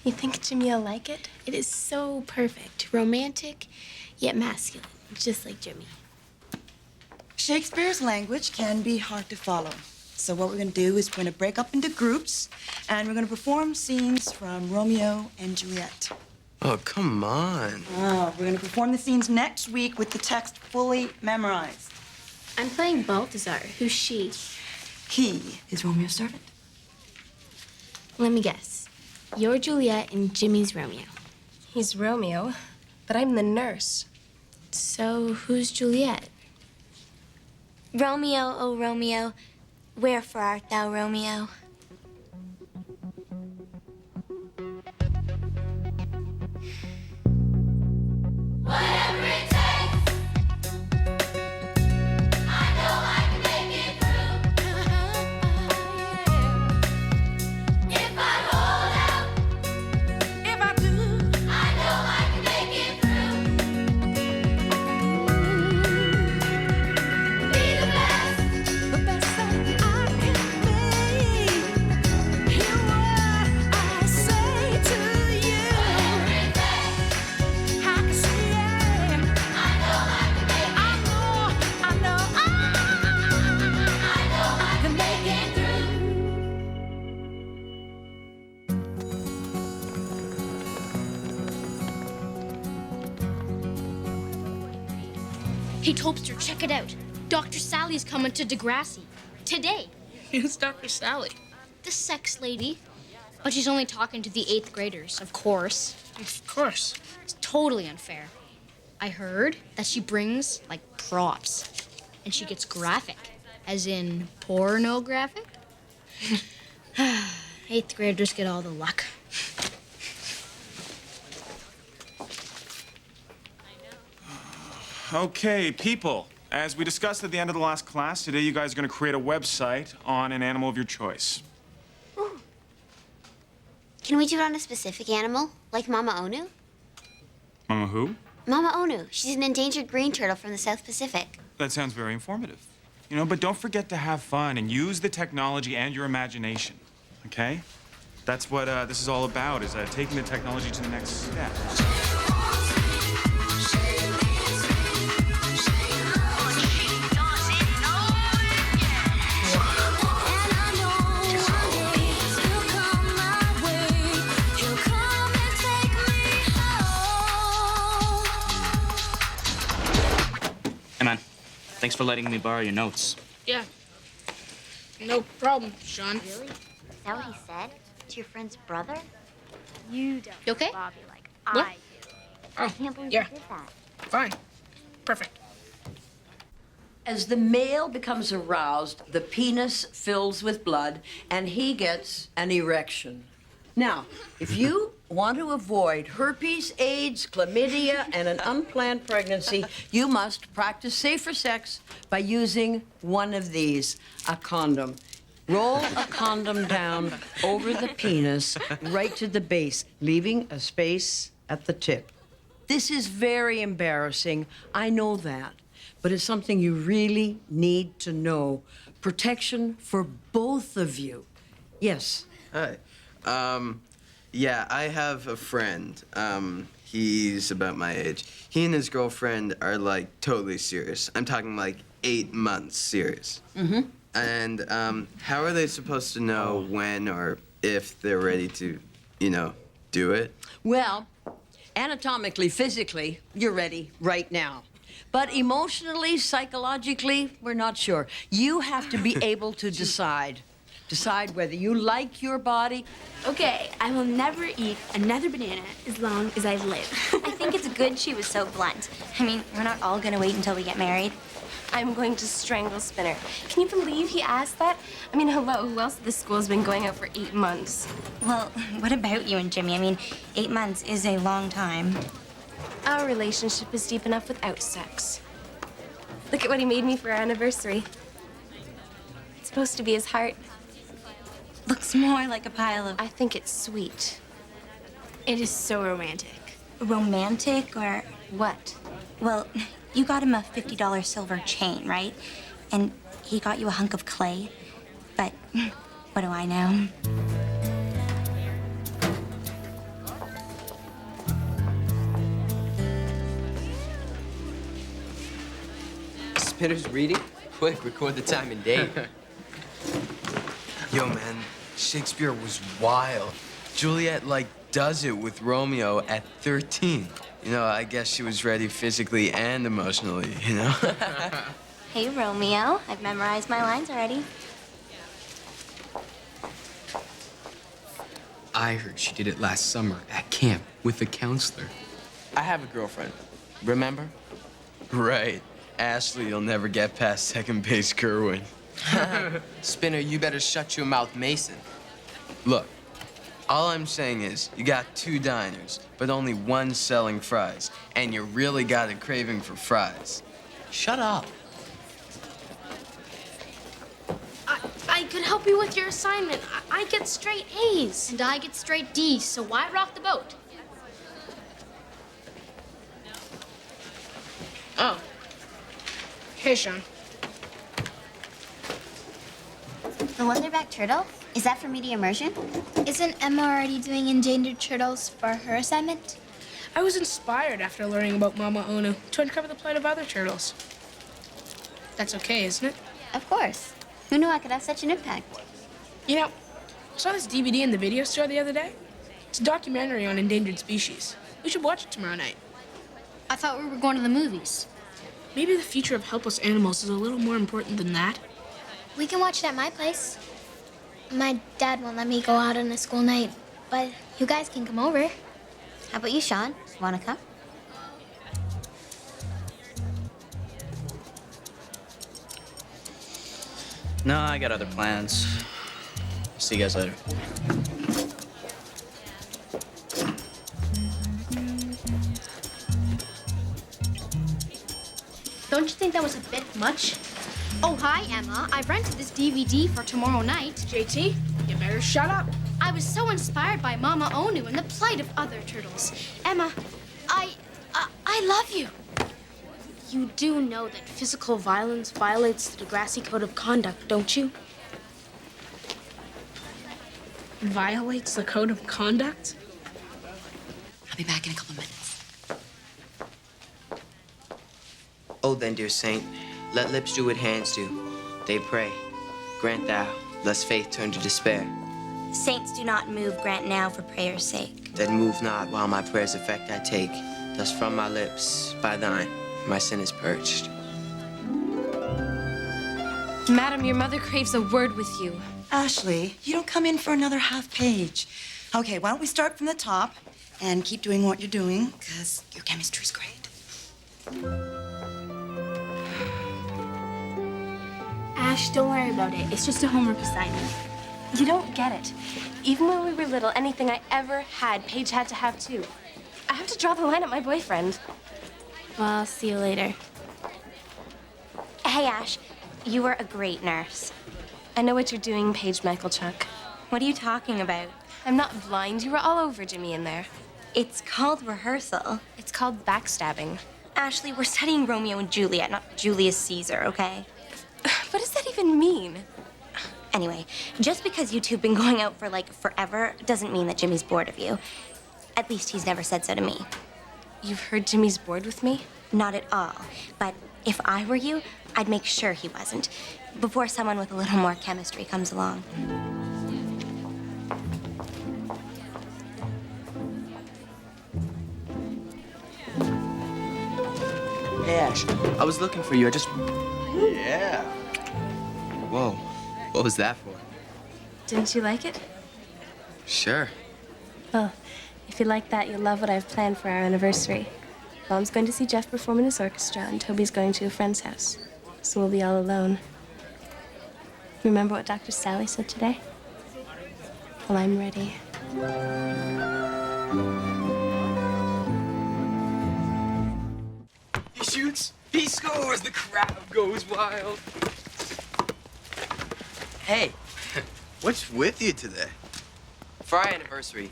You think Jimmy'll like it? It is so perfect. Romantic, yet masculine, just like Jimmy. Shakespeare's language can be hard to follow. So what we're going to do is we're going to break up into groups, and we're going to perform scenes from Romeo and Juliet. Oh, come on. Oh, we're going to perform the scenes next week with the text fully memorized. I'm playing Balthazar. Who's she? He is Romeo's servant. Let me guess. You're Juliet and Jimmy's Romeo. He's Romeo, but I'm the nurse. So who's Juliet? Romeo, oh Romeo, wherefore art thou, Romeo? Whatever it takes, I know I can make it through. If I hold out, if I do, I know I can make it through. Be the best that I can be. Hear what I say to you. Whatever it takes, I can see it. I know I can make it. I know I can make it through. Hey, Topster, check it out. Dr. Sally's coming to Degrassi. Today. Who's Dr. Sally? The sex lady. But she's only talking to the 8th graders, of course. Of course. It's totally unfair. I heard that she brings, like, props. And she gets graphic. As in pornographic? 8th graders get all the luck. Okay, people. As we discussed at the end of the last class, today you guys are going to create a website on an animal of your choice. Can we do it on a specific animal, like Mama Onu? Mama who? Mama Onu, she's an endangered green turtle from the South Pacific. That sounds very informative. You know, but don't forget to have fun and use the technology and your imagination, okay? That's what this is all about, is taking the technology to the next step. Hey, man. Thanks for letting me borrow your notes. Yeah. No problem, Sean. Really? Is that what he said? To your friend's brother? You don't You okay? Bobby like What? I do. Oh, I can't believe yeah. you did that. Fine. Perfect. As the male becomes aroused, the penis fills with blood, and he gets an erection. Now, if you want to avoid herpes, AIDS, chlamydia, and an unplanned pregnancy, you must practice safer sex by using one of these, a condom. Roll a condom down over the penis right to the base, leaving a space at the tip. This is very embarrassing, I know that, but it's something you really need to know. Protection for both of you. Yes. Hi. Yeah, I have a friend. He's about my age. He and his girlfriend are, like, totally serious. I'm talking, like, 8 months serious. Mm-hmm. And, how are they supposed to know when or if they're ready to, you know, do it? Well, anatomically, physically, you're ready right now. But emotionally, psychologically, we're not sure. You have to be able to decide. Decide whether you like your body. Okay, I will never eat another banana as long as I live. I think it's good she was so blunt. I mean, we're not all gonna wait until we get married. I'm going to strangle Spinner. Can you believe he asked that? I mean, hello, who else at this school has been going out for 8 months? Well, what about you and Jimmy? I mean, 8 months is a long time. Our relationship is deep enough without sex. Look at what he made me for our anniversary. It's supposed to be his heart. Looks more like a pile of... I think it's sweet. It is so romantic. Romantic or... What? Well, you got him a $50 silver chain, right? And he got you a hunk of clay. But what do I know? Spinner's reading? Quick, record the time and date. Yo, man, Shakespeare was wild. Juliet, like, does it with Romeo at 13. You know, I guess she was ready physically and emotionally, you know? Hey, Romeo. I've memorized my lines already. I heard she did it last summer at camp with the counselor. I have a girlfriend. Remember? Right. Ashley, you'll never get past second base Kerwin. Spinner, you better shut your mouth, Mason. Look, all I'm saying is you got 2 diners, but only 1 selling fries, and you really got a craving for fries. Shut up. I could help you with your assignment. I get straight A's. And I get straight D's, so why rock the boat? Oh. Hey, Sean. The Leatherback turtle? Is that for media immersion? Isn't Emma already doing endangered turtles for her assignment? I was inspired after learning about Mama Onu to uncover the plight of other turtles. That's okay, isn't it? Of course. Who knew I could have such an impact? You know, I saw this DVD in the video store the other day. It's a documentary on endangered species. We should watch it tomorrow night. I thought we were going to the movies. Maybe the future of helpless animals is a little more important than that. We can watch it at my place. My dad won't let me go out on a school night, but you guys can come over. How about you, Sean? Wanna come? No, I got other plans. See you guys later. Don't you think that was a bit much? Oh, hi, Emma. I rented this DVD for tomorrow night. JT, you better shut up. I was so inspired by Mama Onu and the plight of other turtles. Emma, I love you. You do know that physical violence violates the Degrassi Code of Conduct, don't you? Violates the code of conduct? I'll be back in a couple minutes. Oh, then, dear saint, let lips do what hands do. They pray. Grant thou, lest faith turn to despair. Saints do not move, grant now for prayer's sake. That move not while my prayer's effect I take. Thus from my lips, by thine, my sin is purged. Madam, your mother craves a word with you. Ashley, you don't come in for another half page. Okay, why don't we start from the top and keep doing what you're doing, because your chemistry's great. Ash, don't worry about it. It's just a homework assignment. You don't get it. Even when we were little, anything I ever had, Paige had to have too. I have to draw the line at my boyfriend. Well, I'll see you later. Hey, Ash, you were a great nurse. I know what you're doing, Paige Michaelchuck. What are you talking about? I'm not blind. You were all over Jimmy in there. It's called rehearsal. It's called backstabbing. Ashley, we're studying Romeo and Juliet, not Julius Caesar, okay? What does that even mean? Anyway, just because you two have been going out for, like, forever doesn't mean that Jimmy's bored of you. At least he's never said so to me. You've heard Jimmy's bored with me? Not at all. But if I were you, I'd make sure he wasn't, before someone with a little more chemistry comes along. Hey, Ash, I was looking for you. Yeah. Whoa, what was that for? Didn't you like it? Sure. Well, if you like that, you'll love what I've planned for our anniversary. Mom's going to see Jeff perform in his orchestra, and Toby's going to a friend's house. So we'll be all alone. Remember what Dr. Sally said today? Well, I'm ready. He shoots, he scores, the crowd goes wild. Hey, What's with you today? for our anniversary,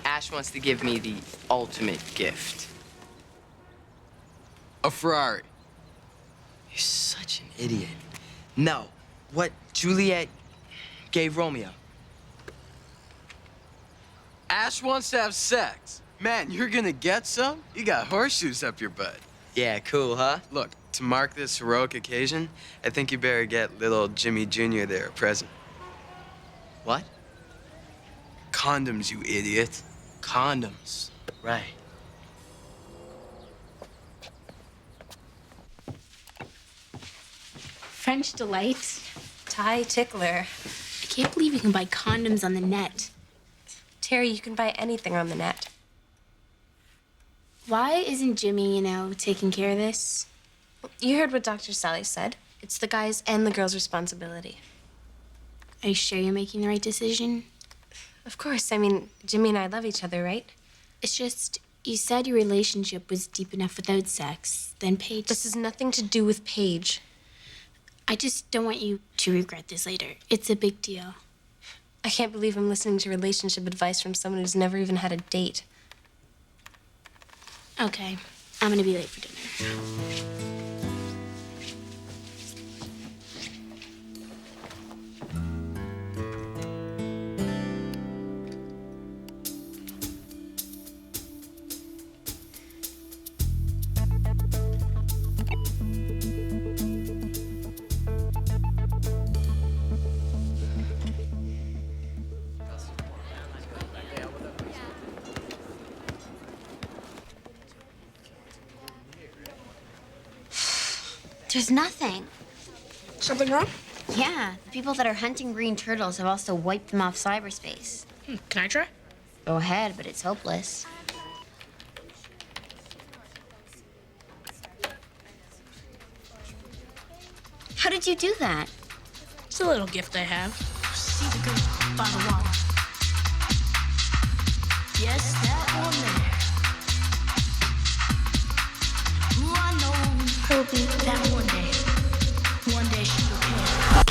Ash wants to give me the ultimate gift. A Ferrari. You're such an idiot. No, what Juliet gave Romeo. Ash wants to have sex. Man, you're gonna get some? You got horseshoes up your butt. Yeah, cool, huh? Look, to mark this heroic occasion, I think you better get little Jimmy Jr. there a present. What? Condoms, you idiot. Condoms. Right. French delight. Thai tickler. I can't believe you can buy condoms on the net. Terry, you can buy anything on the net. Why isn't Jimmy, taking care of this? You heard what Dr. Sally said. It's the guy's and the girl's responsibility. Are you sure you're making the right decision? Of course. I mean, Jimmy and I love each other, right? It's just, you said your relationship was deep enough without sex. Then Paige... This has nothing to do with Paige. I just don't want you to regret this later. It's a big deal. I can't believe I'm listening to relationship advice from someone who's never even had a date. Okay, I'm gonna be late for dinner. There's nothing. Something wrong? Yeah, the people that are hunting green turtles have also wiped them off cyberspace. Can I try? Go ahead, but it's hopeless. How did you do that? It's a little gift I have. See the girl by the water. Yes, that one there. Ooh, I know. Toby, That one day she will care.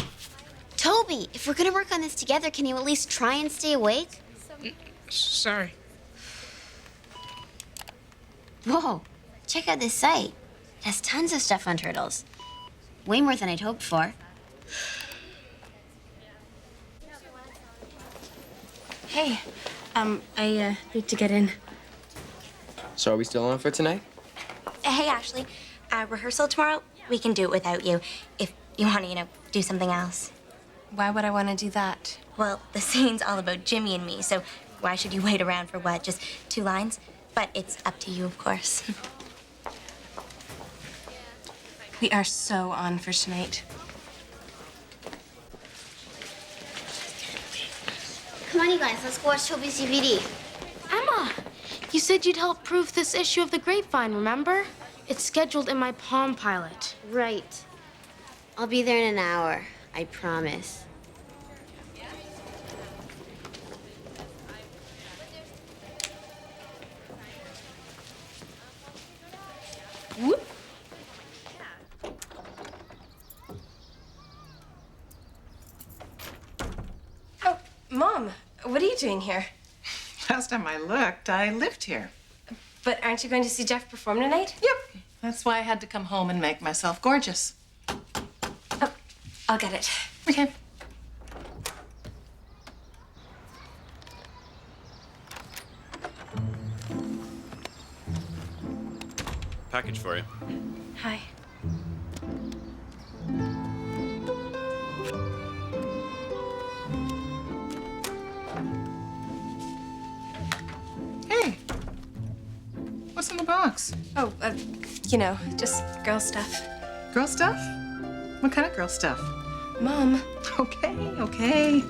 Toby, if we're gonna work on this together, can you at least try and stay awake? Sorry. Whoa, check out this site. It has tons of stuff on turtles. Way more than I'd hoped for. Hey, I need to get in. So are we still on for tonight? Hey, Ashley, rehearsal tomorrow, we can do it without you. If you want to, do something else. Why would I want to do that? Well, the scene's all about Jimmy and me, so why should you wait around for what? Just 2 lines? But it's up to you, of course. We are so on for tonight. Come on, you guys, let's go watch Toby's DVD. Emma, you said you'd help proof this issue of The Grapevine, remember? It's scheduled in my Palm Pilot. Right. I'll be there in an hour, I promise. Whoop. Oh, Mom, what are you doing here? Last time I looked, I lived here. But aren't you going to see Jeff perform tonight? Yep. That's why I had to come home and make myself gorgeous. Oh, I'll get it. Okay. Package for you. Hi. Hey. What's in the box? Oh, just girl stuff. Girl stuff? What kind of girl stuff? Mom. Okay, okay.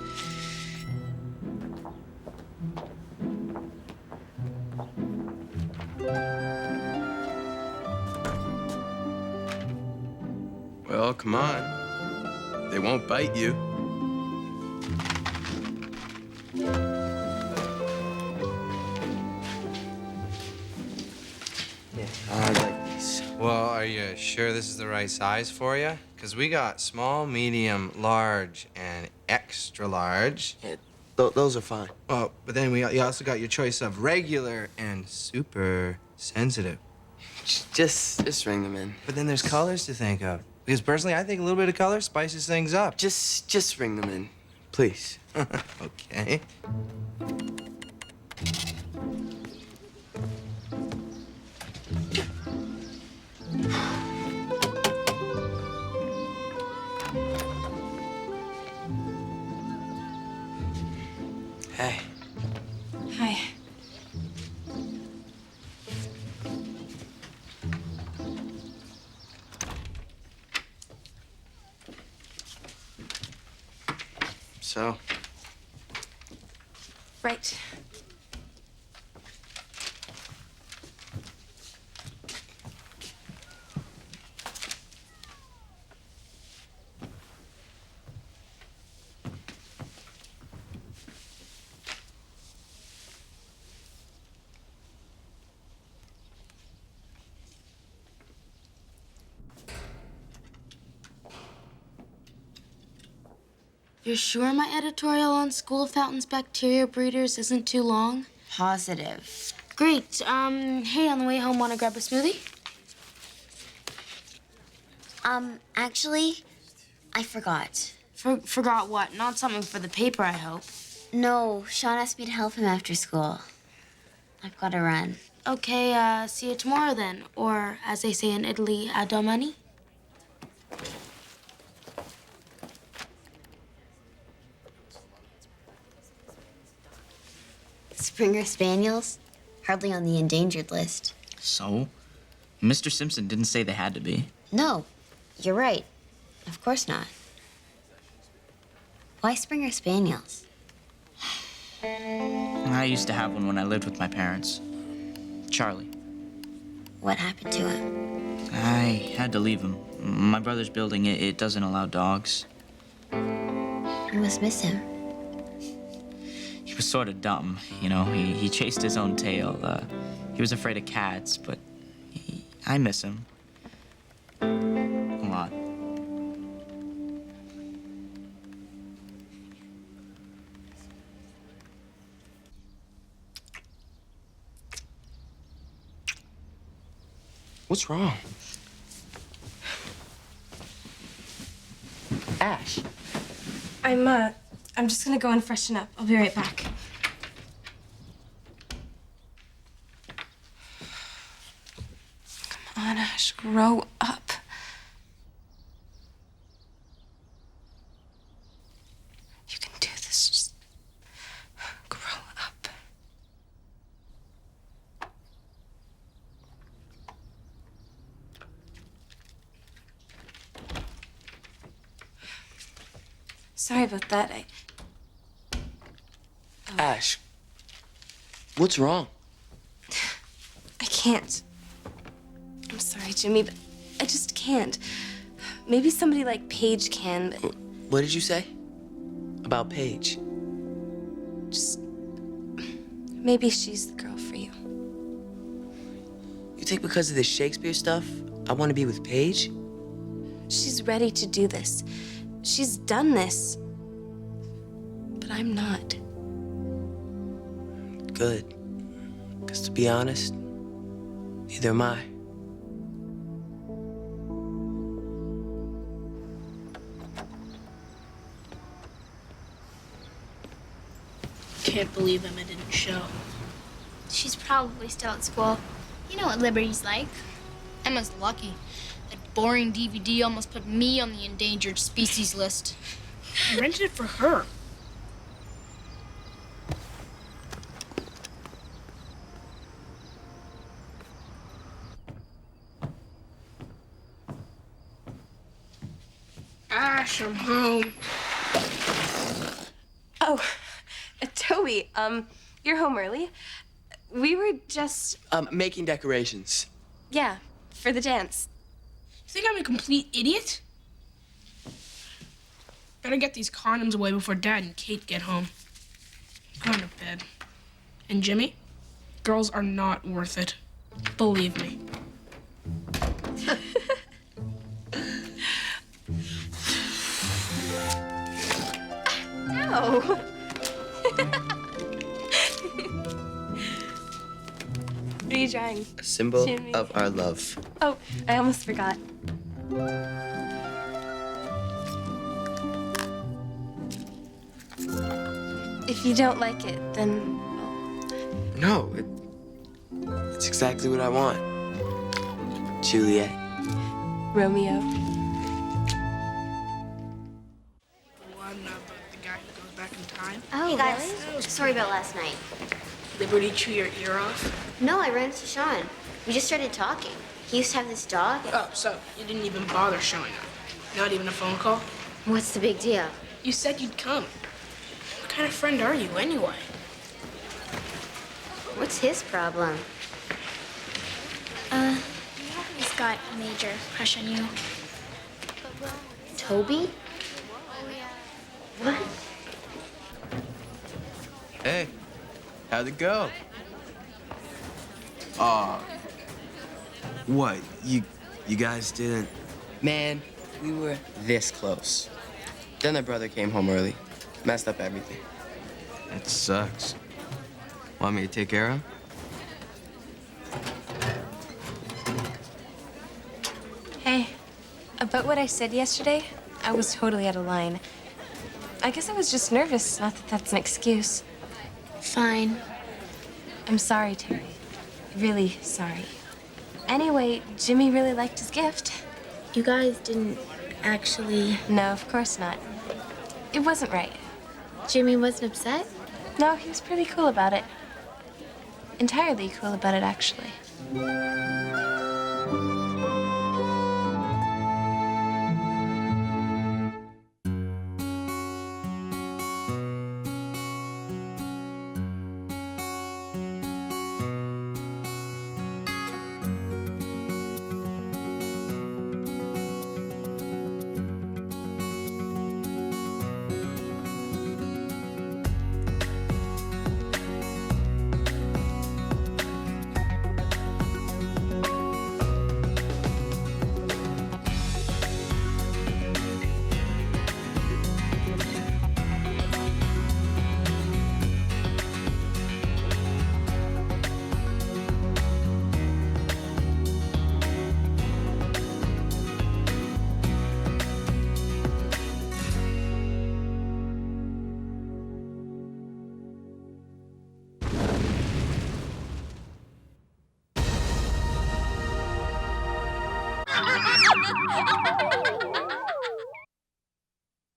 Well, come on. They won't bite you. Yeah, I like these. Well, are you sure this is the right size for you? Because we got small, medium, large, and extra large. Yeah, those are fine. Well, but then you also got your choice of regular and super sensitive. Just ring them in. But then there's colors to think of. Because personally, I think a little bit of color spices things up. Just ring them in, please. Okay. Hey. Hi. So, Right. You're sure my editorial on school fountains bacteria breeders isn't too long? Positive. Great. Hey, on the way home, want to grab a smoothie? Actually, I forgot. Forgot what? Not something for the paper, I hope. No, Sean asked me to help him after school. I've got to run. Okay, see you tomorrow then. Or, as they say in Italy, a domani. Springer Spaniels? Hardly on the endangered list. So? Mr. Simpson didn't say they had to be. No, you're right. Of course not. Why Springer Spaniels? I used to have one when I lived with my parents. Charlie. What happened to him? I had to leave him. My brother's building, it doesn't allow dogs. You must miss him. He was sort of dumb, you know. He chased his own tail. He was afraid of cats, but I miss him. A lot. what's wrong? Ash. I'm just gonna go and freshen up. I'll be right back. Come on, Ash, grow up. You can do this. Just grow up. Sorry about that. Ash. What's wrong? I can't. I'm sorry, Jimmy, but I just can't. Maybe somebody like Paige can, but What did you say? About Paige? just maybe she's the girl for you. You think because of this Shakespeare stuff, I want to be with Paige? She's ready to do this. She's done this. But I'm not. Good. Because to be honest, neither am I. Can't believe Emma didn't show. She's probably still at school. You know what Liberty's like. Emma's lucky. That boring DVD almost put me on the endangered species list. I rented it for her. Ash, I'm home. Oh, Toby, you're home early. We were just, Making decorations. yeah, for the dance. You think I'm a complete idiot? Better get these condoms away before Dad and Kate get home. Go to bed. And Jimmy, girls are not worth it. Believe me. No. What are you drawing? A symbol Jimmy. of our love. Oh, I almost forgot. If you don't like it, then No, it's exactly what I want. Juliet. Romeo. One about the guy who goes back in time. Hey guys, sorry about last night. Liberty chew your ear off? No, I ran into Sean. We just started talking. He used to have this dog. Oh, so you didn't even bother showing up? Not even a phone call? What's the big deal? You said you'd come. What kind of friend are you, anyway? What's his problem? He's got a major crush on you. Toby? What? Hey, how'd it go? Aw. What? You guys didn't? Man, we were this close. Then my brother came home early. Messed up everything. That sucks. Want me to take care of him? Hey, about what I said yesterday, I was totally out of line. I guess I was just nervous, not that that's an excuse. Fine. I'm sorry, Terry. Really sorry. Anyway, Jimmy really liked his gift. You guys didn't actually... No, of course not. It wasn't right. Jimmy wasn't upset? No, he was pretty cool about it. Entirely cool about it, actually.